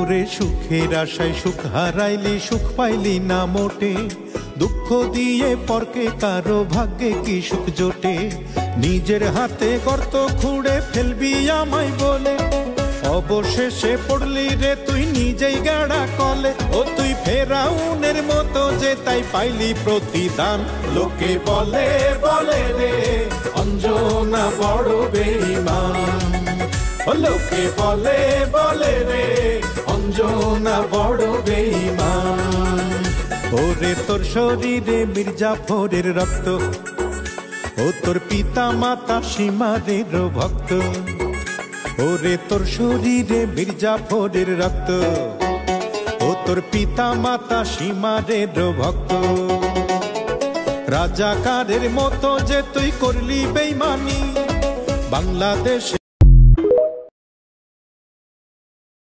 ওরে সুখের আশায় সুখ হারাইলি, সুখ পাইলি না মোটে। দুঃখ দিয়ে পরকে কারো ভাগ্যে কি সুখ জোটে। নিজের হাতে গর্ত খুঁড়ে ফেলবি আমায় বলে, অবশেষে পড়লি রে তুই নিজেই গাড়া কলে। ও তুই ফেরাউনের মতো যে তাই পাইলি প্রতিদান। লোকে বলে বলে রে অঞ্জনা বড় বেঈমান। লোকে বলে বলে রে অঞ্জনা বড় বেঈমান। ওরে তোর শরীরে মির্জাফরের রক্ত, ও তোর পিতা মাতা সীমারের ভক্ত। ওরে তোর শরীরে মির্জাফরের রক্ত, ও তোর পিতা মাতা সীমারের ভক্ত। রাজাকারের মতো যে তুই করলি বেঈমানি বাংলাদেশে।